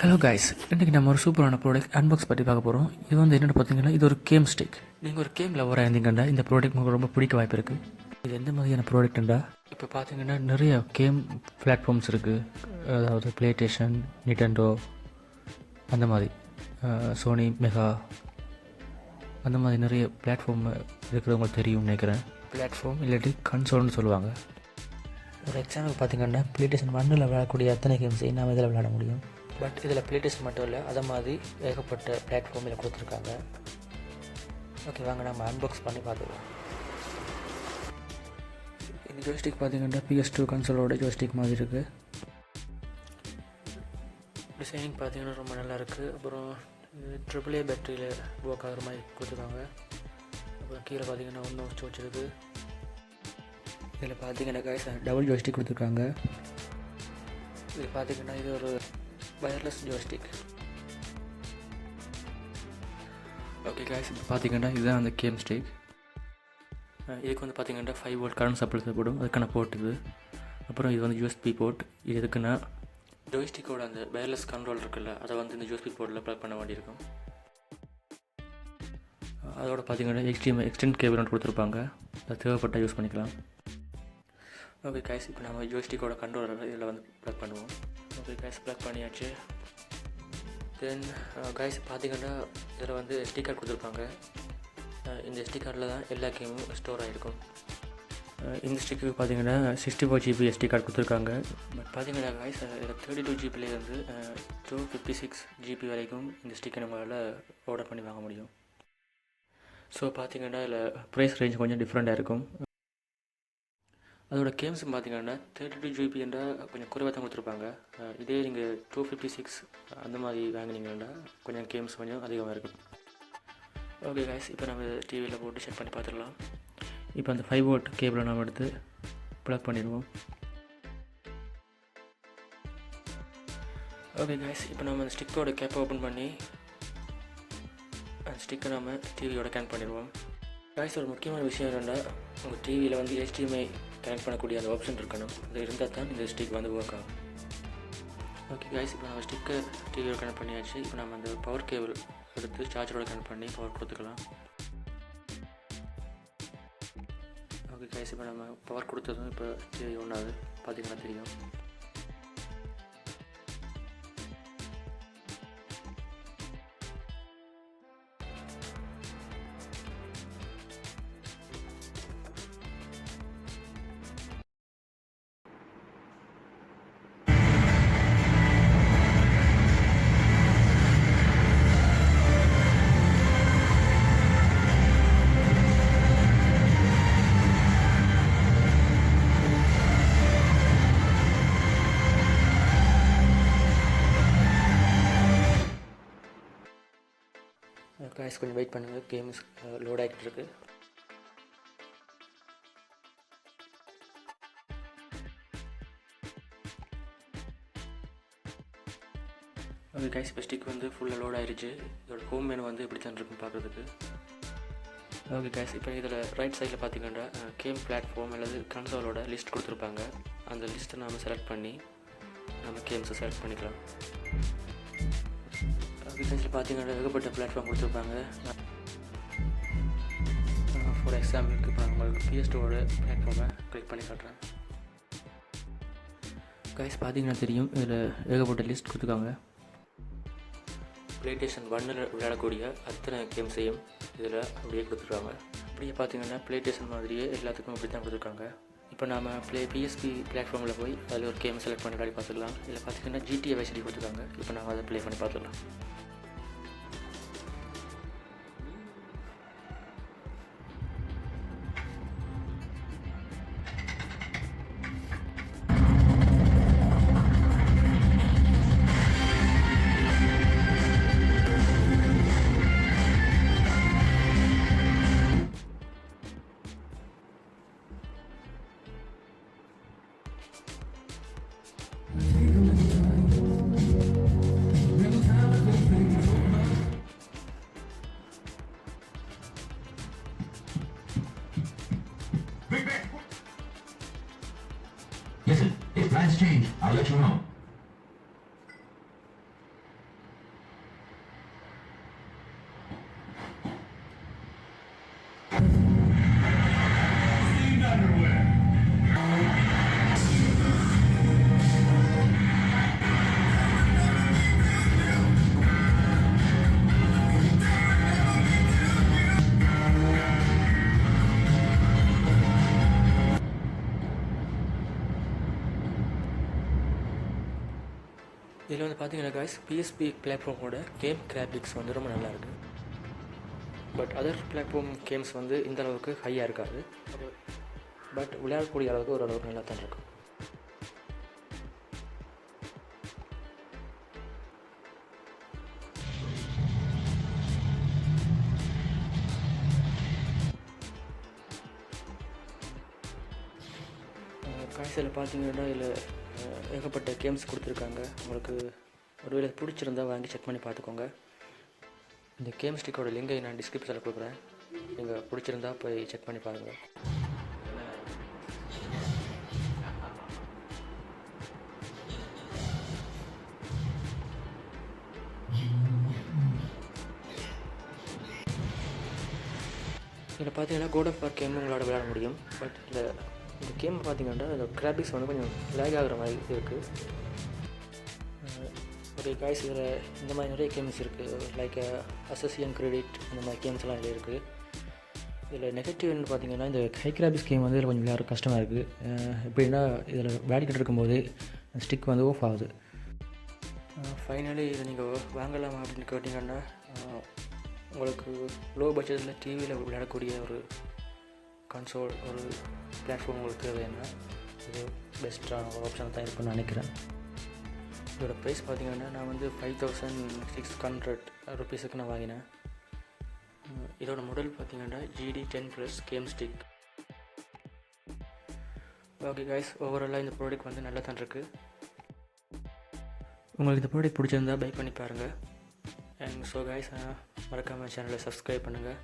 Hello guys, இன்றைக்கி நம்ம ஒரு சூப்பரான ப்ராடக்ட் அன்பாக்ஸ் பற்றி பார்க்க போகிறோம். இது வந்து என்னென்னு பார்த்தீங்கன்னா, இது ஒரு கேம் ஸ்டிக். நீங்கள் ஒரு கேம் லவராக இருந்தீங்கன்னா இந்த ப்ராடக்ட் உங்களுக்கு ரொம்ப பிடிக்க வாய்ப்பு இருக்குது. இது எந்த மாதிரியான ப்ராடக்ட்டுண்டா, இப்போ பார்த்தீங்கன்னா நிறைய கேம் பிளாட்ஃபார்ம்ஸ் இருக்குது. அதாவது ப்ளே ஸ்டேஷன், நிட்டெண்டோ, அந்த மாதிரி சோனி மெகா, அந்த மாதிரி நிறைய பிளாட்ஃபார்ம் இருக்கிறவங்களுக்கு தெரியும்னு நினைக்கிறேன். பிளாட்ஃபார்ம் இல்லாட்டி கன்சோல்னு சொல்லுவாங்க. ஒரு எக்ஸாம்பிள் பார்த்தீங்கன்னா, ப்ளே ஸ்டேஷன் 1ல் விளையாடக்கூடிய அத்தனை கேம்ஸையும் நாம் இதில் விளையாட முடியும். பட் இதில் ப்ளே ஸ்டேஷன் மட்டும் இல்லை, அதை மாதிரி ஏகப்பட்ட பிளாட்ஃபார்ம் இதில் கொடுத்துருக்காங்க. ஓகே, வாங்க நம்ம அன்பாக்ஸ் பண்ணி பார்த்துக்கலாம். இந்த ஜோஸ்டிக் பார்த்தீங்கன்னா PS2 கன்சோலோட ஜோஸ்டிக் மாதிரி இருக்குது. டிசைனிங் பார்த்தீங்கன்னா ரொம்ப நல்லா இருக்குது. அப்புறம் AAA பேட்டரியில் ஒர்க் ஆகிற மாதிரி கொடுத்துருக்காங்க. அப்புறம் கீழே பார்த்தீங்கன்னா ஒன்றும் வச்சுருக்கு. இதில் பார்த்தீங்கன்னா டபுள் ஜோஸ்டிக் கொடுத்துருக்காங்க. இது பார்த்தீங்கன்னா இது ஒரு வயர்லெஸ் ஜோஸ்டிக். ஓகே கைஸ், இப்போ பார்த்தீங்கன்னா இதுதான் அந்த கேம் ஸ்டிக். இதுக்கு வந்து பார்த்தீங்கன்னா 5 வோல்ட் கரண்ட் சப்ளை தேவைப்படும். அதுக்கான போர்ட் இது. அப்புறம் இது வந்து USB போர்ட். இது எதுக்குன்னா ஜோஸ்டிக்கோட அந்த வயர்லெஸ் கண்ட்ரோல் இருக்குல்ல, அதை வந்து இந்த USB போர்ட்டில் ப்ளக் பண்ண வேண்டியிருக்கும். அதோட பார்த்தீங்கன்னா HDMI எக்ஸ்டெண்ட் கேபிள் ஒன்று கொடுத்துருப்பாங்க. அதை தேவைப்பட்டால் யூஸ் பண்ணிக்கலாம். ஓகே கைஸ், இப்போ நம்ம ஜோஸ்டிக்கோட கண்ட்ரோலர் இதில் வந்து ப்ளக் பண்ணுவோம். ஓகே கைஸ், ப்ளக் பண்ணியாச்சு. தென் கைஸ் பார்த்தீங்கன்னா இதில் வந்து SD கார்டு கொடுத்துருப்பாங்க. இந்த SD கார்டில் தான் எல்லா கேமும் ஸ்டோர் ஆகிருக்கும். இந்த ஸ்டிக்கு பார்த்தீங்கன்னா 64 GB SD கார்டு கொடுத்துருக்காங்க. பட் பார்த்தீங்கன்னா கைஸ் இதில் 32 GBலேருந்து 256 GB வரைக்கும் இந்த ஸ்டிக்கை நம்மளால் ஆர்டர் பண்ணி வாங்க முடியும். ஸோ பார்த்தீங்கன்னா இதில் ப்ரைஸ் ரேஞ்ச் கொஞ்சம் டிஃப்ரெண்ட்டாக இருக்கும். அதோட கேம்ஸ் பார்த்தீங்கன்னா 32 GB என்றால் கொஞ்சம் குறைவாக தான் கொடுத்துருப்பாங்க. இதே நீங்கள் 256 அந்த மாதிரி வாங்கினீங்கன்னா கொஞ்சம் கேம்ஸ் கொஞ்சம் அதிகமாக இருக்கும். ஓகே கைஸ், இப்போ நம்ம டிவியில் போட்டு செக் பண்ணி பார்த்துடலாம். இப்போ அந்த 5 வோல்ட் கேபிளை நம்ம எடுத்து ப்ளக் பண்ணிடுவோம். ஓகே கைஸ், இப்போ நம்ம அந்த ஸ்டிக்கோட கேப்பை ஓப்பன் பண்ணி அந்த ஸ்டிக்கை நம்ம டிவியோட கனெக்ட் பண்ணிடுவோம். கைஸ், ஒரு முக்கியமான விஷயம் என்னென்னா, உங்கள் டிவியில் வந்து HDMI கனெக்ட் பண்ணக்கூடிய அந்த ஆப்ஷன் இருக்கணும். அது இருந்தால் தான் இந்த ஸ்டிக் வந்து ஒர்க் ஆகும். ஓகே கைஸ், இப்போ நம்ம ஸ்டிக்கை டிவியோட கனெக்ட் பண்ணியாச்சு. இப்போ நம்ம அந்த பவர் கேபிள் எடுத்து சார்ஜரோட கனெக்ட் பண்ணி பவர் கொடுத்துக்கலாம். ஓகே கைஸ், இப்போ நம்ம பவர் கொடுத்ததும் இப்போ டிவி ஒன்றாவது பார்த்தீங்கன்னா தெரியும். கைஸ், கொஞ்சம் வெயிட் பண்ணுங்கள், கேம்ஸ் லோட் ஆகிட்டு இருக்கு. ஓகே கைஸ், இப்போ ஸ்டிக் வந்து ஃபுல்லாக லோட் ஆகிடுச்சு. இதோட ஹோம் மெனு வந்து எப்படி தான் இருக்குன்னு பார்க்குறதுக்கு. ஓகே கைஸ், இப்போ இதில் ரைட் சைடில் பார்த்தீங்கன்னா கேம் பிளாட்ஃபார்ம் அல்லது கன்சோலோட லிஸ்ட் கொடுத்துருப்பாங்க. அந்த லிஸ்ட்டை நாம் செலக்ட் பண்ணி நம்ம கேம்ஸை செலக்ட் பண்ணிக்கலாம். ஓகே கைஸ், பார்த்தீங்கன்னா ஏகப்பட்ட பிளாட்ஃபார்ம் கொடுத்துருப்பாங்க. ஃபார் எக்ஸாம்பிளுக்கு இப்போ உங்களுக்கு PS2ஓட பிளாட்ஃபார்மை கிளிக் பண்ணி காட்டுறேன். கைஸ், பார்த்தீங்கன்னா தெரியும், இதில் ஏகப்பட்ட லிஸ்ட் கொடுத்துருக்காங்க. ப்ளே ஸ்டேஷன் 1ல் விளையாடக்கூடிய அத்தனை கேம்ஸையும் இதில் அப்படியே கொடுத்துருக்காங்க. அப்படியே பார்த்தீங்கன்னா ப்ளே ஸ்டேஷன் மாதிரியே எல்லாத்துக்கும் அப்படி தான் கொடுத்துருக்காங்க. இப்போ நாம் PSP பிளாட்ஃபார்மில் போய் அதில் ஒரு கேம் செலக்ட் பண்ணி விளையாடி பார்த்துக்கலாம். இதில் பார்த்தீங்கன்னா GTA Vice City கொடுத்துருக்காங்க. இப்போ நாங்கள் அதை ப்ளே பண்ணி பார்த்துக்கலாம். Listen, if plans change, I'll let you know. இதில் வந்து பார்த்தீங்கன்னா காய்ஸ் பிஎஸ்பி பிளாட்ஃபார்மோட கேம் கிராஃபிக்ஸ் வந்து ரொம்ப நல்லாயிருக்கு. பட் அதர் பிளாட்ஃபார்ம் கேம்ஸ் வந்து இந்த அளவுக்கு ஹையாக இருக்காது. பட் விளையாடக்கூடிய அளவுக்கு ஓரளவுக்கு நல்லா தான் இருக்கும். காய்ஸில் பார்த்தீங்கன்னா இதில் ஏகப்பட்ட கேம்ஸ் கொடுத்துருக்காங்க. உங்களுக்கு ஒருவேளை பிடிச்சிருந்தா வாங்கி செக் பண்ணி பார்த்துக்கோங்க. இந்த கேம்ஸ்டிக்கோட லிங்கை நான் டிஸ்கிரிப்ஷனில் கொடுக்குறேன். நீங்கள் பிடிச்சிருந்தா போய் செக் பண்ணி பாருங்கள். இதில் பார்த்தீங்கன்னா கோட் ஆஃப் வார் கேம் உங்களோட விளையாட முடியும். பட் இந்த கேம் பார்த்தீங்கன்னா இந்த கிராஃபிக்ஸ் வந்து கொஞ்சம் லேக் ஆகிற மாதிரி இருக்குது. ஓகே காய்ஸ், இதில் இந்த மாதிரி நிறைய கேம்ஸ் இருக்குது. லைக் அசசியன் கிரெடிட் அந்த மாதிரி கேம்ஸ் எல்லாம் நிறைய இருக்குது. இதில் நெகட்டிவ்னு பார்த்தீங்கன்னா இந்த ஹை கிராஃபிக்ஸ் கேம் வந்து இதில் கொஞ்சம் விளையாட கஷ்டமாக இருக்குது. எப்படின்னா இதில் விளையாடிக்கிட்டு இருக்கும்போது ஸ்டிக் வந்து ஆஃப் ஆகுது. ஃபைனலி இதை நீங்கள் வாங்கலாமா அப்படின்னு கேட்டிங்கன்னா உங்களுக்கு லோ பட்ஜெட்டில் டிவியில் விளையாடக்கூடிய ஒரு கன்சோல் ஒரு பிளாட்ஃபார்ம் உங்களுக்கு தேவைன்னா இது பெஸ்ட்டான ஒரு ஆப்ஷன் தான் இருக்குன்னு நினைக்கிறேன். இதோட ப்ரைஸ் பார்த்திங்கன்னா நான் வந்து 5600 ருபீஸுக்கு நான் வாங்கினேன். இதோட மாடல் பார்த்திங்கன்னா Gd10 plus Gamestick. Okay guys, ஓவராலாக இந்த ப்ராடக்ட் வந்து நல்லா தான் இருக்குது. உங்களுக்கு இந்த ப்ராடக்ட் பிடிச்சிருந்தா பை பண்ணி பாருங்கள். அண்ட் ஸோ காய்ஸ், மறக்காமல் சேனலை சப்ஸ்கிரைப் பண்ணுங்கள்.